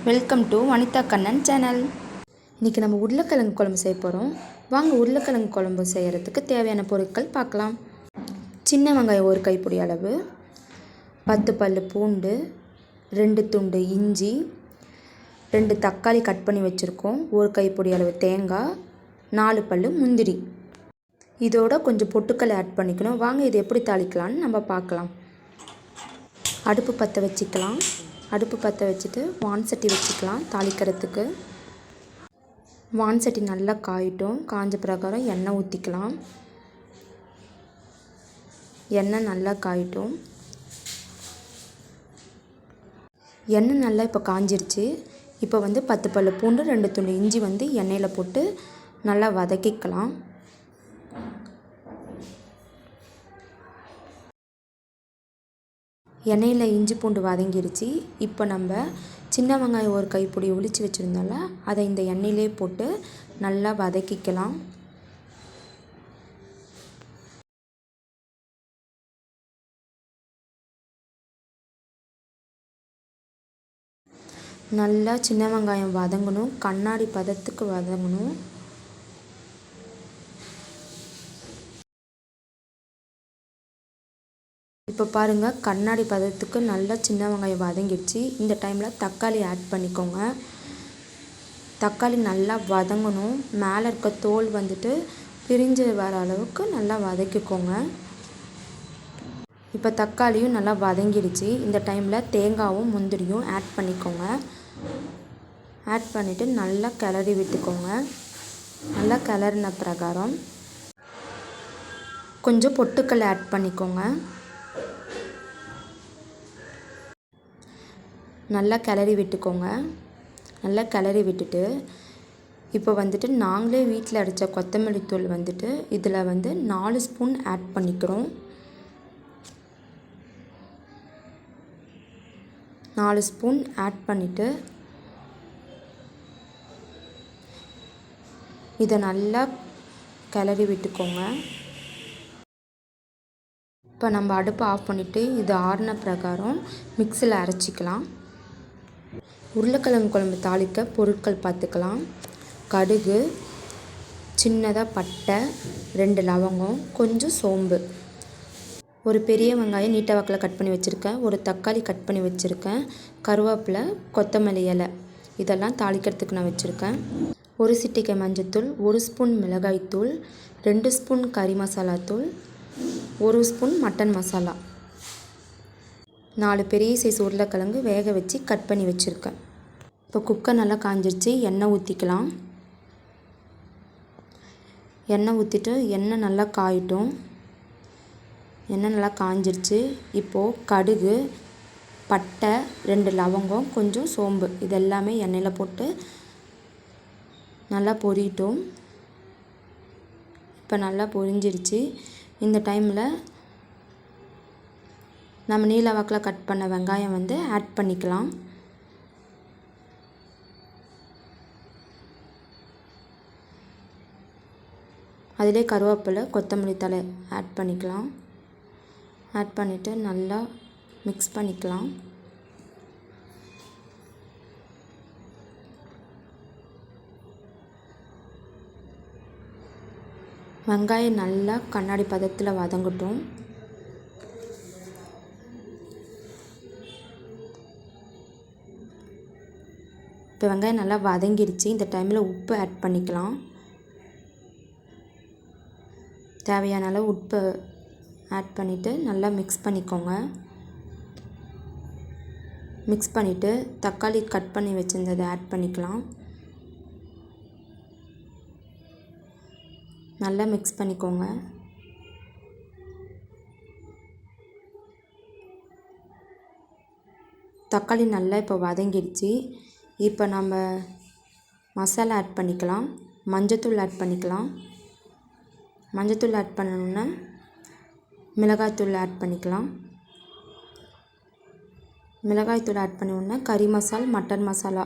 Welcome to Vanitha Kannan channel. இன்றைக்கி நம்ம உருளைக்கிழங்கு குழம்பு செய்ய போகிறோம். வாங்க உருளைக்கிழங்கு குழம்பு செய்கிறதுக்கு தேவையான பொருட்கள் பார்க்கலாம். சின்ன வெங்காயம் ஒரு கைப்பிடி அளவு, 10 பல் பூண்டு, 2 துண்டு இஞ்சி, 2 தக்காளி கட் பண்ணி வச்சுருக்கோம், ஒரு கைப்பிடி அளவு தேங்காய், 4 பல் முந்திரி. இதோட கொஞ்சம் பொட்டுக்கல்லை ஆட் பண்ணிக்கணும். வாங்க இது எப்படி தாளிக்கலான்னு நம்ம பார்க்கலாம். அடுப்பு பற்ற வச்சுக்கலாம். அடுப்பு பற்ற வச்சுட்டு வான் சட்டி வச்சுக்கலாம். தாளிக்கிறதுக்கு வான் சட்டி நல்லா காயிட்டும். காஞ்ச பிரகாரம் எண்ணெய் ஊற்றிக்கலாம். எண்ணெய் நல்லா காயிட்டும். எண்ணெய் நல்லா இப்போ காஞ்சிருச்சு. இப்போ 10 பல் பூண்டு, 2 துண்டு இஞ்சி எண்ணெயில் போட்டு நல்லா வதக்கிக்கலாம். எண்ணெயில் இஞ்சி பூண்டு வதங்கிருச்சு. இப்போ நம்ம சின்ன வெங்காயம் ஒரு கைப்பிடி உளிச்சு வச்சுருந்தோம்ல, அதை இந்த எண்ணெயிலே போட்டு நல்லா வதக்கிக்கலாம். நல்லா சின்ன வெங்காயம் வதங்கணும், கண்ணாடி பதத்துக்கு வதங்கணும். இப்போ பாருங்கள், கண்ணாடி பதத்துக்கு நல்லா சின்ன வெங்காயம் வதங்கிடுச்சு. இந்த டைமில் தக்காளி ஆட் பண்ணிக்கோங்க. தக்காளி நல்லா வதங்கணும். மேலே இருக்க தோல் பிரிஞ்சு வர அளவுக்கு நல்லா வதக்கிக்கோங்க. இப்போ தக்காளியும் நல்லா வதங்கிடுச்சு. இந்த டைமில் தேங்காயும் முந்திரியும் ஆட் பண்ணிக்கோங்க. ஆட் பண்ணிவிட்டு நல்லா கிளறி விட்டுக்கோங்க. நல்லா கிளறின பிரகாரம் கொஞ்சம் பொட்டுக்கல்லை ஆட் பண்ணிக்கோங்க. நல்லா கிளறி விட்டுக்கோங்க. நல்லா கிளறி விட்டுட்டு இப்போ நாங்களே வீட்டில் அரைச்ச கொத்தமல்லி தூள் இதில் 4 ஸ்பூன் ஆட் பண்ணிக்கிறோம். 4 ஸ்பூன் ஆட் பண்ணிவிட்டு இதை நல்லா கிளறி விட்டுக்கோங்க. இப்போ நம்ம அடுப்பை ஆஃப் பண்ணிவிட்டு இது ஆறின பிரகாரம் மிக்ஸியில் அரைச்சிக்கலாம். உருளைக்கிழங்கு குழம்பு தாளிக்க பொருட்கள் பார்த்துக்கலாம். கடுகு, சின்னதாக பட்டை, 2 லவங்கம், கொஞ்சம் சோம்பு, ஒரு பெரிய வெங்காயம் நீட்ட வாக்கில் கட் பண்ணி வச்சுருக்கேன், ஒரு தக்காளி கட் பண்ணி வச்சுருக்கேன், கருவேப்பிலை, கொத்தமல்லி இலை இதெல்லாம் தாளிக்கிறதுக்கு நான் வச்சுருக்கேன். ஒரு சிட்டிகை மஞ்சள்தூள், 1 ஸ்பூன் மிளகாய்த்தூள், 2 ஸ்பூன் கறி மசாலா தூள், 1 ஸ்பூன் மட்டன் மசாலா, 4 பெரிய சைஸ் உருளைக்கிழங்கு வேக வச்சு கட் பண்ணி வச்சுருக்கேன். இப்போ குக்கர் நல்லா காஞ்சிருச்சு. எண்ணெய் ஊற்றிக்கலாம். எண்ணெய் ஊற்றிட்டு எண்ணெய் நல்லா காயிட்டும். எண்ணெய் நல்லா காஞ்சிருச்சு. இப்போது கடுகு, பட்டை, 2 லவங்கம், கொஞ்சம் சோம்பு இதெல்லாமே எண்ணெயில் போட்டு நல்லா பொரியட்டும். இப்போ நல்லா பொரிஞ்சிருச்சு. இந்த டைமில் நம்ம நீல வாக்கில் கட் பண்ண வெங்காயம் ஆட் பண்ணிக்கலாம். அதிலே கருவேப்பிலை, கொத்தமல்லி தழை ஆட் பண்ணிக்கலாம். ஆட் பண்ணிவிட்டு நல்லா மிக்ஸ் பண்ணிக்கலாம். வெங்காயம் நல்லா கண்ணாடி பதத்தில் வதங்கட்டும். இப்போ வெங்காயம் நல்லா வதங்கிடுச்சு. இந்த டைமில் உப்பு ஆட் பண்ணிக்கலாம். தேவையான அளவு உப்பு ஆட் பண்ணிவிட்டு நல்லா மிக்ஸ் பண்ணிக்கோங்க. மிக்ஸ் பண்ணிவிட்டு தக்காளி கட் பண்ணி வச்சுருந்ததை ஆட் பண்ணிக்கலாம். நல்லா மிக்ஸ் பண்ணிக்கோங்க. தக்காளி நல்லா இப்போ வதங்கிடுச்சு. இப்போ நம்ம மசாலா ஆட் பண்ணிக்கலாம். மஞ்சத்தூள் ஆட் பண்ணிக்கலாம். மஞ்சத்தூள் ஆட் பண்ணணுன்னா மிளகாய்த்தூள் ஆட் பண்ணிக்கலாம். மிளகாய்த்தூள் ஆட் பண்ணணுன்னா கறி மசாலா, மட்டன் மசாலா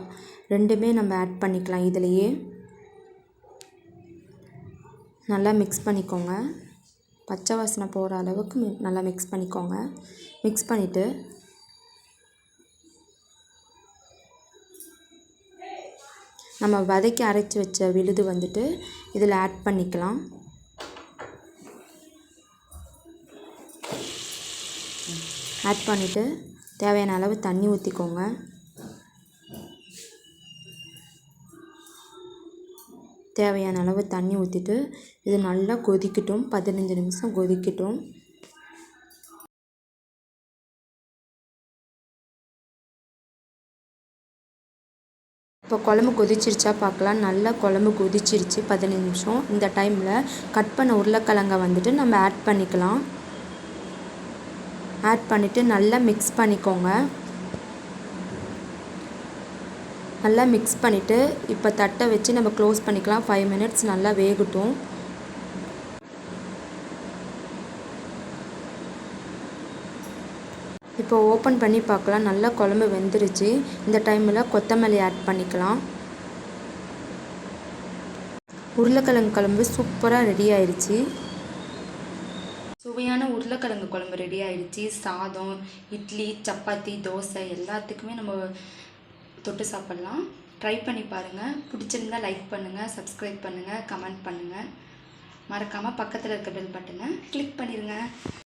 ரெண்டுமே நம்ம ஆட் பண்ணிக்கலாம். இதிலையே நல்லா மிக்ஸ் பண்ணிக்கோங்க. பச்சை வாசனை போகிற அளவுக்கு நல்லா மிக்ஸ் பண்ணிக்கோங்க. மிக்ஸ் பண்ணிவிட்டு நம்ம வதக்கி அரைச்சி வச்ச விழுது வந்துட்டு இதில் ஆட் பண்ணிக்கலாம். ஆட் பண்ணிவிட்டு தேவையான அளவு தண்ணி ஊற்றிக்கோங்க. தேவையான அளவு தண்ணி ஊற்றிட்டு இது நல்லா கொதிக்கட்டும். 15 நிமிஷம் கொதிக்கட்டும். இப்போ குழம்பு கொதிச்சிருச்சா பார்க்கலாம். நல்லா குழம்பு கொதிச்சிருச்சு 15 நிமிஷம். இந்த டைமில் கட் பண்ண உருளைக்கிழங்க வந்துட்டு நம்ம ஆட் பண்ணிக்கலாம். ஆட் பண்ணிவிட்டு நல்லா மிக்ஸ் பண்ணிக்கோங்க. நல்லா மிக்ஸ் பண்ணிவிட்டு இப்போ தட்டை வச்சு நம்ம க்ளோஸ் பண்ணிக்கலாம். 5 மினிட்ஸ் நல்லா வேகட்டும். இப்போ ஓப்பன் பண்ணி பார்க்கலாம். நல்லா குழம்பு வெந்துருச்சு. இந்த டைமில் கொத்தமல்லி ஆட் பண்ணிக்கலாம். உருளைக்கிழங்கு குழம்பு சூப்பராக ரெடி ஆயிடுச்சு. சுவையான உருளைக்கிழங்கு குழம்பு ரெடி ஆயிடுச்சு. சாதம், இட்லி, சப்பாத்தி, தோசை எல்லாத்துக்குமே நம்ம தொட்டு சாப்பிட்லாம். ட்ரை பண்ணி பாருங்கள். பிடிச்சிருந்தால் லைக் பண்ணுங்கள், சப்ஸ்கிரைப் பண்ணுங்கள், கமெண்ட் பண்ணுங்கள். மறக்காமல் பக்கத்தில் இருக்க பெல் பட்டனை கிளிக் பண்ணிடுங்க.